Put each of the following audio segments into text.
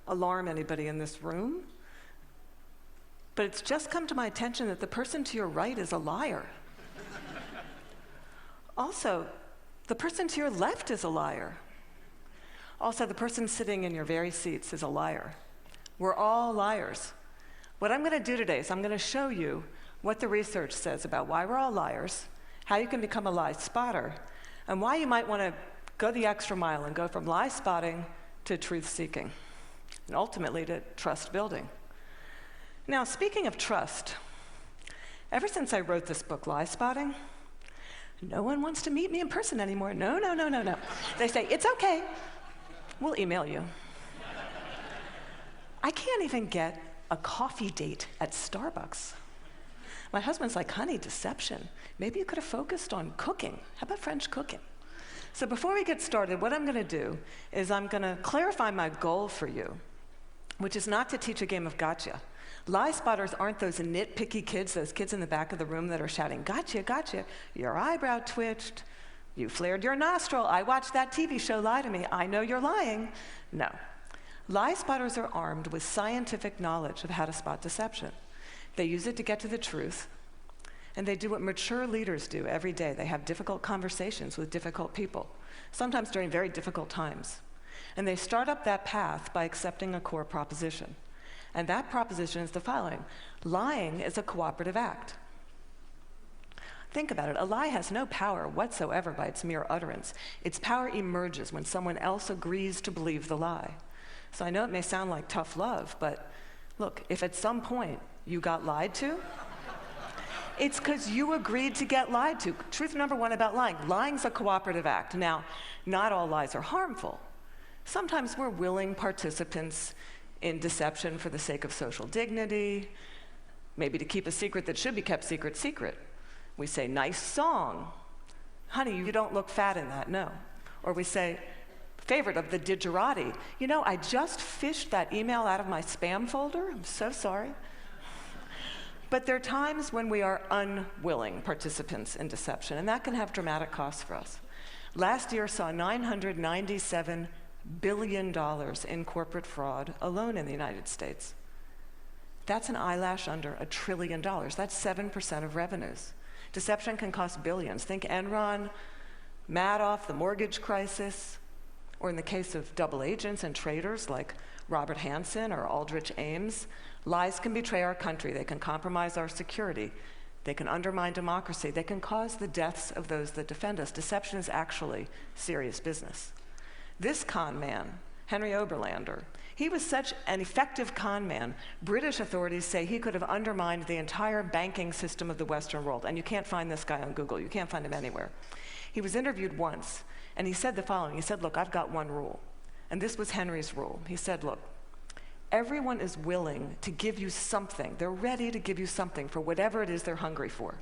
alarm anybody in this room, but it's just come to my attention that the person to your right is a liar. Also, the person to your left is a liar. Also, the person sitting in your very seats is a liar. We're all liars. What I'm going to do today is I'm going to show you what the research says about why we're all liars, how you can become a lie spotter, and why you might want to go the extra mile and go from lie spotting to truth seeking, and ultimately to trust building. Now, speaking of trust, ever since I wrote this book, Lie Spotting, no one wants to meet me in person anymore. No. They say, it's okay, we'll email you. I can't even get a coffee date at Starbucks. My husband's like, honey, deception. Maybe you could have focused on cooking. How about French cooking? So before we get started, what I'm going to do is I'm going to clarify my goal for you, which is not to teach a game of gotcha. Lie spotters aren't those nitpicky kids, those kids in the back of the room that are shouting, gotcha, gotcha. Your eyebrow twitched. You flared your nostril. I watched that TV show, Lie to Me. I know you're lying. No. Lie spotters are armed with scientific knowledge of how to spot deception. They use it to get to the truth, and they do what mature leaders do every day. They have difficult conversations with difficult people, sometimes during very difficult times. And they start up that path by accepting a core proposition. And that proposition is the following: lying is a cooperative act. Think about it. A lie has no power whatsoever by its mere utterance. Its power emerges when someone else agrees to believe the lie. So I know it may sound like tough love, but look, if at some point you got lied to, it's because you agreed to get lied to. Truth number one about lying. Lying's a cooperative act. Now, not all lies are harmful. Sometimes we're willing participants in deception for the sake of social dignity, maybe to keep a secret that should be kept secret. We say, nice song. Honey, you don't look fat in that, no. Or we say, favorite of the digerati. You know, I just fished that email out of my spam folder. I'm so sorry. But there are times when we are unwilling participants in deception, and that can have dramatic costs for us. Last year saw $997 billion in corporate fraud alone in the United States. That's an eyelash under $1 trillion. That's 7% of revenues. Deception can cost billions. Think Enron, Madoff, the mortgage crisis, or in the case of double agents and traitors like Robert Hansen or Aldrich Ames, lies can betray our country. They can compromise our security. They can undermine democracy. They can cause the deaths of those that defend us. Deception is actually serious business. This con man, Henry Oberlander, he was such an effective con man, British authorities say he could have undermined the entire banking system of the Western world. And you can't find this guy on Google. You can't find him anywhere. He was interviewed once, and he said the following. He said, look, I've got one rule. And this was Henry's rule. He said, look, everyone is willing to give you something. They're ready to give you something for whatever it is they're hungry for.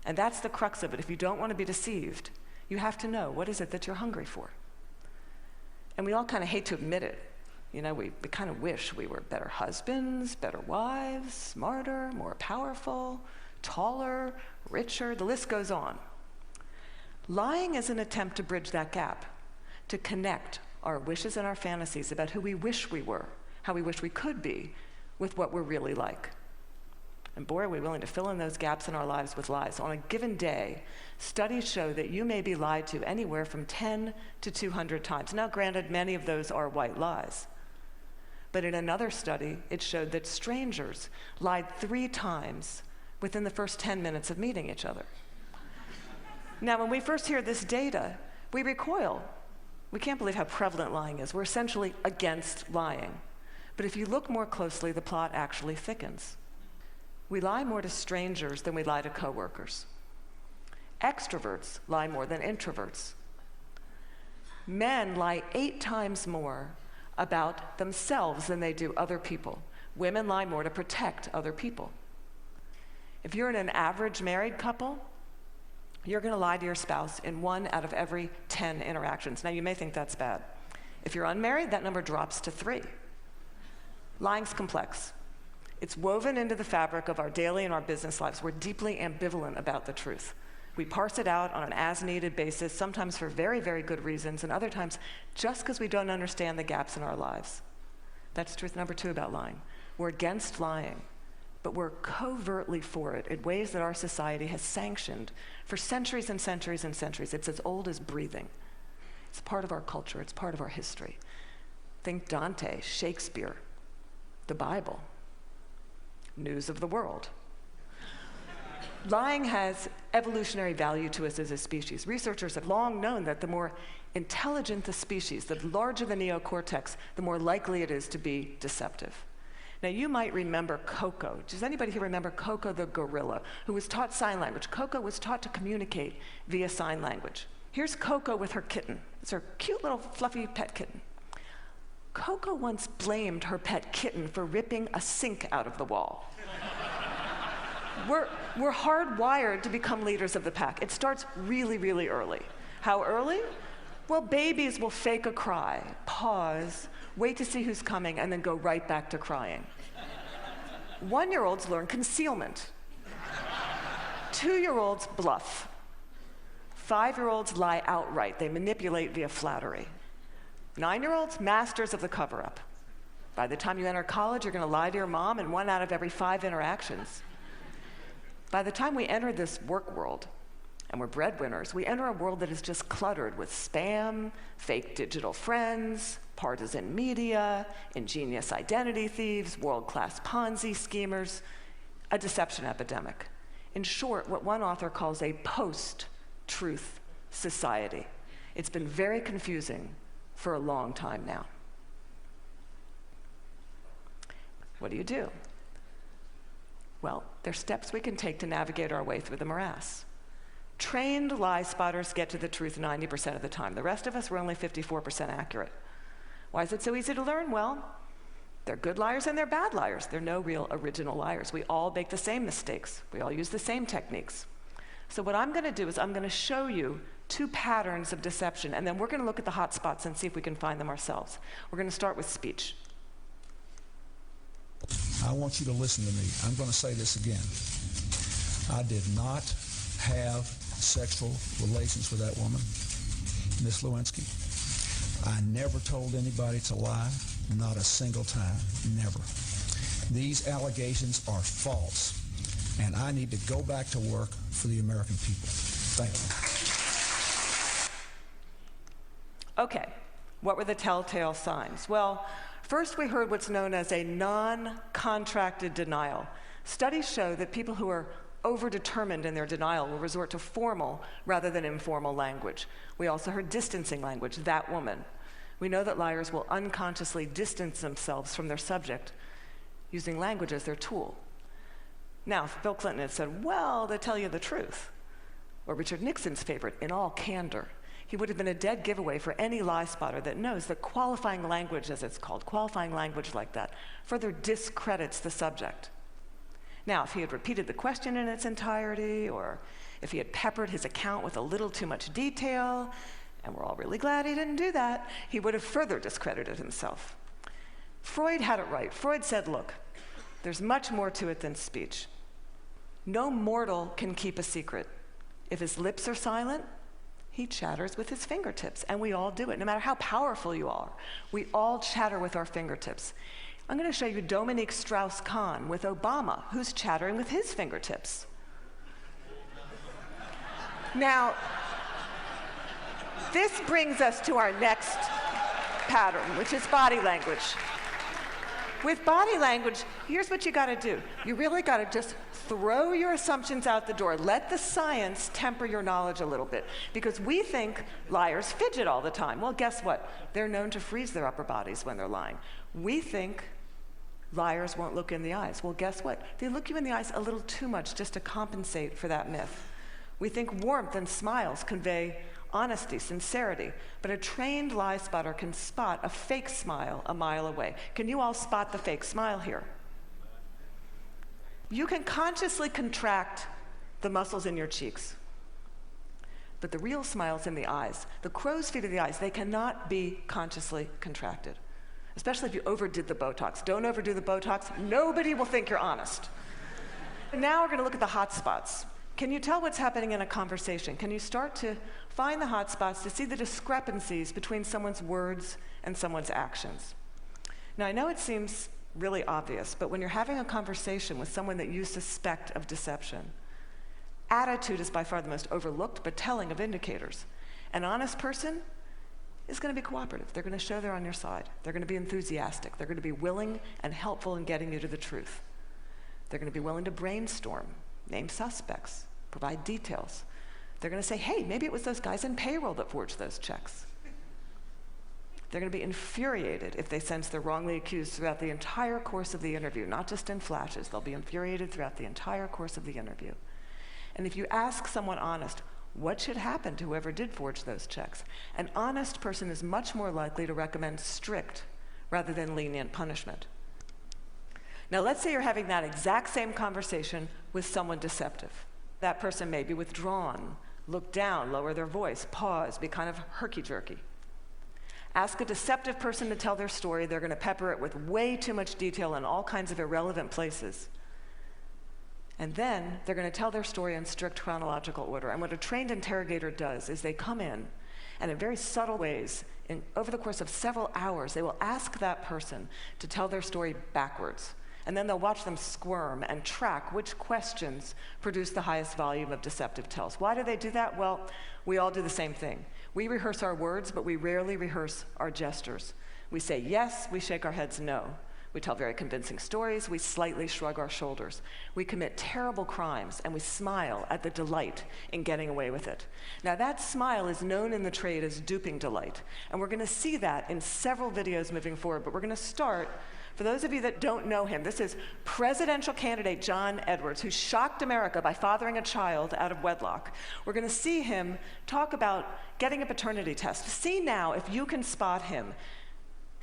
And that's the crux of it. If you don't want to be deceived, you have to know, what is it that you're hungry for? And we all kind of hate to admit it. You know, we kind of wish we were better husbands, better wives, smarter, more powerful, taller, richer. The list goes on. Lying is an attempt to bridge that gap, to connect our wishes and our fantasies about who we wish we were, how we wish we could be, with what we're really like. And boy, are we willing to fill in those gaps in our lives with lies. On a given day, studies show that you may be lied to anywhere from 10 to 200 times. Now, granted, many of those are white lies. But in another study, it showed that strangers lied 3 times within the first 10 minutes of meeting each other. Now, when we first hear this data, we recoil. We can't believe how prevalent lying is. We're essentially against lying. But if you look more closely, the plot actually thickens. We lie more to strangers than we lie to coworkers. Extroverts lie more than introverts. Men lie 8 times more about themselves than they do other people. Women lie more to protect other people. If you're in an average married couple, you're going to lie to your spouse in 1 out of every 10 interactions. Now, you may think that's bad. If you're unmarried, that number drops to 3. Lying's complex. It's woven into the fabric of our daily and our business lives. We're deeply ambivalent about the truth. We parse it out on an as-needed basis, sometimes for very, very good reasons, and other times just because we don't understand the gaps in our lives. That's truth number 2 about lying. We're against lying, but we're covertly for it in ways that our society has sanctioned for centuries and centuries and centuries. It's as old as breathing. It's part of our culture. It's part of our history. Think Dante, Shakespeare, the Bible, news of the world. Lying has evolutionary value to us as a species. Researchers have long known that the more intelligent the species, the larger the neocortex, the more likely it is to be deceptive. Now, you might remember Coco. Does anybody here remember Coco the gorilla, who was taught sign language? Coco was taught to communicate via sign language. Here's Coco with her kitten. It's her cute little fluffy pet kitten. Coco once blamed her pet kitten for ripping a sink out of the wall. We're hardwired to become leaders of the pack. It starts really, really early. How early? Well, babies will fake a cry, pause, wait to see who's coming, and then go right back to crying. 1-year-olds learn concealment. 2-year-olds bluff. 5-year-olds lie outright. They manipulate via flattery. 9-year-olds, masters of the cover-up. By the time you enter college, you're going to lie to your mom in 1 out of every 5 interactions. By the time we enter this work world, and we're breadwinners, we enter a world that is just cluttered with spam, fake digital friends, partisan media, ingenious identity thieves, world-class Ponzi schemers, a deception epidemic. In short, what one author calls a post-truth society. It's been very confusing for a long time now. What do? Well, there's steps we can take to navigate our way through the morass. Trained lie spotters get to the truth 90% of the time. The rest of us, we're only 54% accurate. Why is it so easy to learn? Well, they're good liars and they're bad liars. They're no real original liars. We all make the same mistakes. We all use the same techniques. So what I'm going to do is I'm going to show you 2 patterns of deception, and then we're going to look at the hot spots and see if we can find them ourselves. We're going to start with speech. I want you to listen to me. I'm going to say this again. I did not have sexual relations with that woman, Miss Lewinsky. I never told anybody to lie, not a single time, never. These allegations are false, and I need to go back to work for the American people. Thank you. Okay, what were the telltale signs? Well, first we heard what's known as a non-contracted denial. Studies show that people who are overdetermined in their denial will resort to formal rather than informal language. We also heard distancing language, that woman. We know that liars will unconsciously distance themselves from their subject using language as their tool. Now, if Bill Clinton had said, well, they tell you the truth, or Richard Nixon's favorite, in all candor, he would have been a dead giveaway for any lie spotter that knows that qualifying language, as it's called, qualifying language like that, further discredits the subject. Now, if he had repeated the question in its entirety, or if he had peppered his account with a little too much detail, and we're all really glad he didn't do that, he would have further discredited himself. Freud had it right. Freud said, look, there's much more to it than speech. No mortal can keep a secret. If his lips are silent, he chatters with his fingertips, and we all do it. No matter how powerful you are, we all chatter with our fingertips. I'm going to show you Dominique Strauss-Kahn with Obama, who's chattering with his fingertips. Now, this brings us to our next pattern, which is body language. With body language, here's what you got to do. You really got to just throw your assumptions out the door. Let the science temper your knowledge a little bit, because we think liars fidget all the time. Well, guess what? They're known to freeze their upper bodies when they're lying. We think liars won't look in the eyes. Well, guess what? They look you in the eyes a little too much just to compensate for that myth. We think warmth and smiles convey honesty, sincerity, but a trained lie spotter can spot a fake smile a mile away. Can you all spot the fake smile here? You can consciously contract the muscles in your cheeks, but the real smile's in the eyes. The crow's feet of the eyes, they cannot be consciously contracted, especially if you overdid the Botox. Don't overdo the Botox. Nobody will think you're honest. And now we're going to look at the hot spots. Can you tell what's happening in a conversation? Can you start to find the hot spots, to see the discrepancies between someone's words and someone's actions? Now, I know it seems really obvious, but when you're having a conversation with someone that you suspect of deception, attitude is by far the most overlooked but telling of indicators. An honest person is going to be cooperative. They're going to show they're on your side. They're going to be enthusiastic. They're going to be willing and helpful in getting you to the truth. They're going to be willing to brainstorm, name suspects, provide details. They're going to say, hey, maybe it was those guys in payroll that forged those checks. They're going to be infuriated if they sense they're wrongly accused throughout the entire course of the interview, not just in flashes. They'll be infuriated throughout the entire course of the interview. And if you ask someone honest, what should happen to whoever did forge those checks? An honest person is much more likely to recommend strict rather than lenient punishment. Now, let's say you're having that exact same conversation with someone deceptive. That person may be withdrawn, look down, lower their voice, pause, be kind of herky-jerky. Ask a deceptive person to tell their story. They're going to pepper it with way too much detail in all kinds of irrelevant places. And then they're going to tell their story in strict chronological order. And what a trained interrogator does is they come in, and in very subtle ways, over the course of several hours, they will ask that person to tell their story backwards. And then they'll watch them squirm and track which questions produce the highest volume of deceptive tells. Why do they do that? Well, we all do the same thing. We rehearse our words, but we rarely rehearse our gestures. We say yes, we shake our heads no. We tell very convincing stories, we slightly shrug our shoulders. We commit terrible crimes, and we smile at the delight in getting away with it. Now, that smile is known in the trade as duping delight, and we're going to see that in several videos moving forward, but we're going to start, for those of you that don't know him, this is presidential candidate John Edwards, who shocked America by fathering a child out of wedlock. We're going to see him talk about getting a paternity test. See now if you can spot him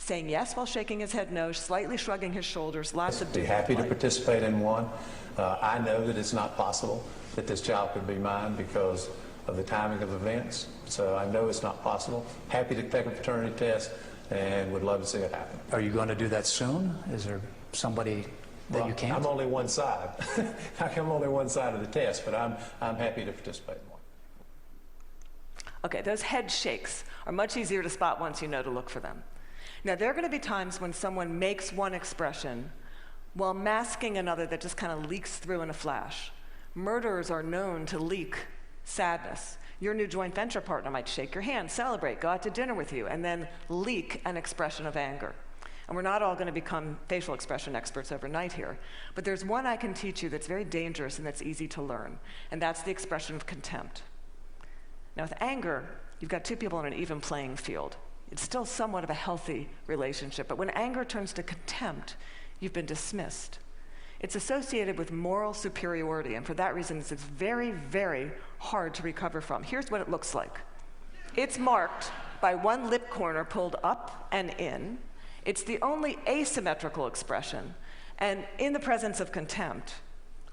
saying yes while shaking his head no, slightly shrugging his shoulders, lots of be happy to participate in one. I know that it's not possible that this child could be mine because of the timing of events, so I know it's not possible. Happy to take a paternity test and would love to see it happen. Are you going to do that soon? Is there somebody that you can't? I'm only one side. I'm only one side of the test, but I'm happy to participate in one. Okay, those head shakes are much easier to spot once you know to look for them. Now, there are going to be times when someone makes one expression while masking another that just kind of leaks through in a flash. Murderers are known to leak sadness. Your new joint venture partner might shake your hand, celebrate, go out to dinner with you, and then leak an expression of anger. And we're not all going to become facial expression experts overnight here, but there's one I can teach you that's very dangerous and that's easy to learn, and that's the expression of contempt. Now, with anger, you've got two people on an even playing field. It's still somewhat of a healthy relationship, but when anger turns to contempt, you've been dismissed. It's associated with moral superiority, and for that reason, it's very, very hard to recover from. Here's what it looks like. It's marked by one lip corner pulled up and in. It's the only asymmetrical expression, and in the presence of contempt,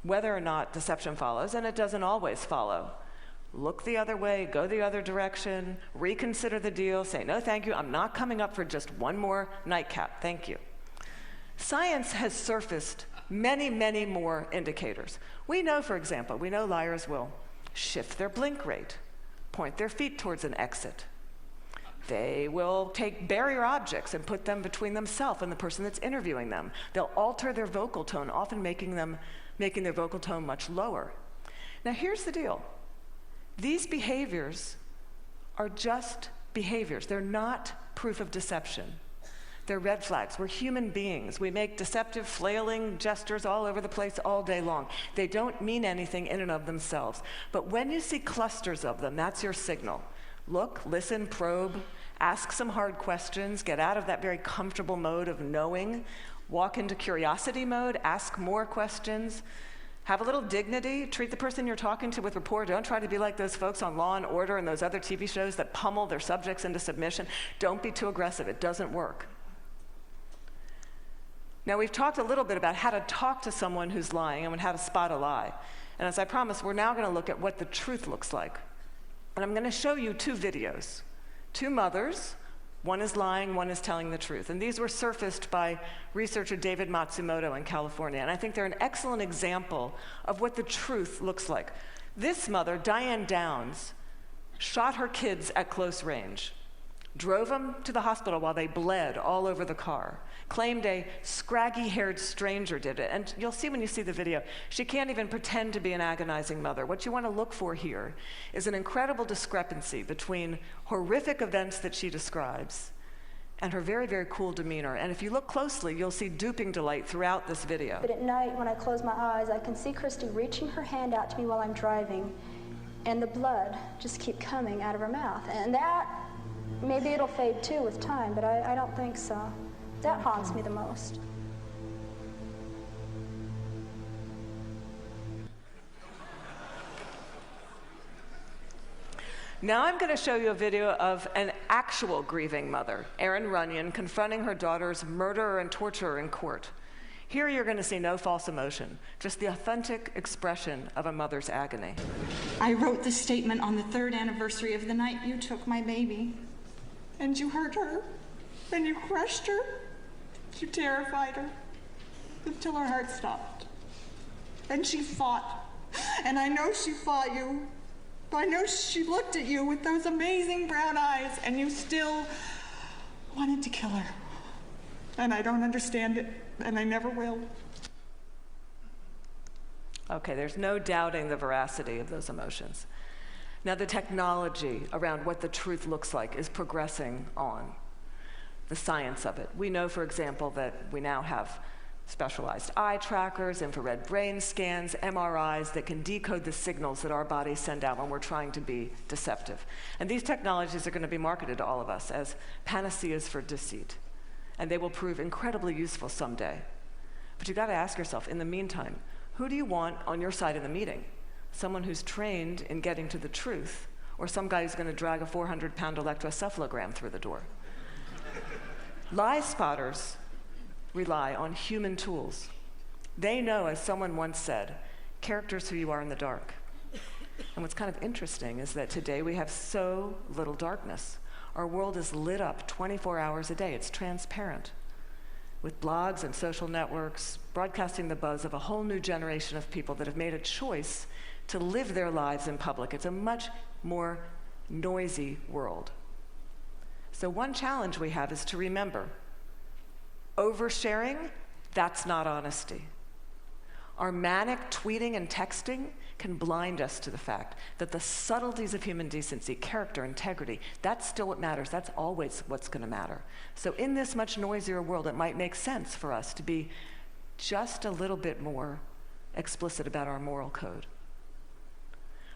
whether or not deception follows, and it doesn't always follow, look the other way, go the other direction, reconsider the deal, say, no, thank you, I'm not coming up for just one more nightcap, thank you. Science has surfaced many, many more indicators. We know, for example, liars will shift their blink rate, point their feet towards an exit. They will take barrier objects and put them between themselves and the person that's interviewing them. They'll alter their vocal tone, often making their vocal tone much lower. Now, here's the deal. These behaviors are just behaviors. They're not proof of deception. They're red flags. We're human beings. We make deceptive, flailing gestures all over the place all day long. They don't mean anything in and of themselves. But when you see clusters of them, that's your signal. Look, listen, probe, ask some hard questions, get out of that very comfortable mode of knowing, walk into curiosity mode, ask more questions. Have a little dignity. Treat the person you're talking to with rapport. Don't try to be like those folks on Law and Order and those other TV shows that pummel their subjects into submission. Don't be too aggressive. It doesn't work. Now, we've talked a little bit about how to talk to someone who's lying and how to spot a lie. And as I promised, we're now going to look at what the truth looks like. And I'm going to show you two videos. Two mothers. One is lying, one is telling the truth. And these were surfaced by researcher David Matsumoto in California. And I think they're an excellent example of what the truth looks like. This mother, Diane Downs, shot her kids at close range, drove them to the hospital while they bled all over the car, claimed a scraggy-haired stranger did it. And you'll see when you see the video, she can't even pretend to be an agonizing mother. What you want to look for here is an incredible discrepancy between horrific events that she describes and her very, very cool demeanor. And if you look closely, you'll see duping delight throughout this video. But at night, when I close my eyes, I can see Christy reaching her hand out to me while I'm driving, and the blood just keep coming out of her mouth. And that, maybe it'll fade too with time, but I don't think so. That haunts me the most. Now I'm going to show you a video of an actual grieving mother, Erin Runyon, confronting her daughter's murderer and torturer in court. Here you're going to see no false emotion, just the authentic expression of a mother's agony. I wrote this statement on the 3rd anniversary of the night you took my baby. And you hurt her, and you crushed her, you terrified her, until her heart stopped. And she fought, and I know she fought you. I know she looked at you with those amazing brown eyes, and you still wanted to kill her. And I don't understand it, and I never will. Okay, there's no doubting the veracity of those emotions. Now, the technology around what the truth looks like is progressing on, the science of it. We know, for example, that we now have specialized eye trackers, infrared brain scans, MRIs that can decode the signals that our bodies send out when we're trying to be deceptive. And these technologies are going to be marketed to all of us as panaceas for deceit. And they will prove incredibly useful someday. But you've got to ask yourself, in the meantime, who do you want on your side of the meeting? Someone who's trained in getting to the truth, or some guy who's going to drag a 400-pound electroencephalogram through the door? Lie spotters rely on human tools. They know, as someone once said, character's who you are in the dark. And what's kind of interesting is that today we have so little darkness. Our world is lit up 24 hours a day. It's transparent, with blogs and social networks broadcasting the buzz of a whole new generation of people that have made a choice to live their lives in public. It's a much more noisy world. So one challenge we have is to remember, oversharing, that's not honesty. Our manic tweeting and texting can blind us to the fact that the subtleties of human decency, character, integrity, that's still what matters. That's always what's going to matter. So in this much noisier world, it might make sense for us to be just a little bit more explicit about our moral code.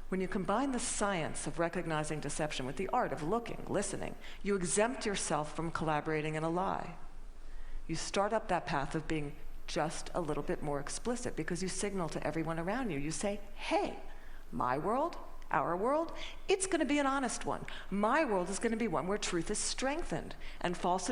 When you combine the science of recognizing deception with the art of looking, listening, you exempt yourself from collaborating in a lie. You start up that path of being just a little bit more explicit because you signal to everyone around you. You say, hey, my world, our world, it's going to be an honest one. My world is going to be one where truth is strengthened and falsehood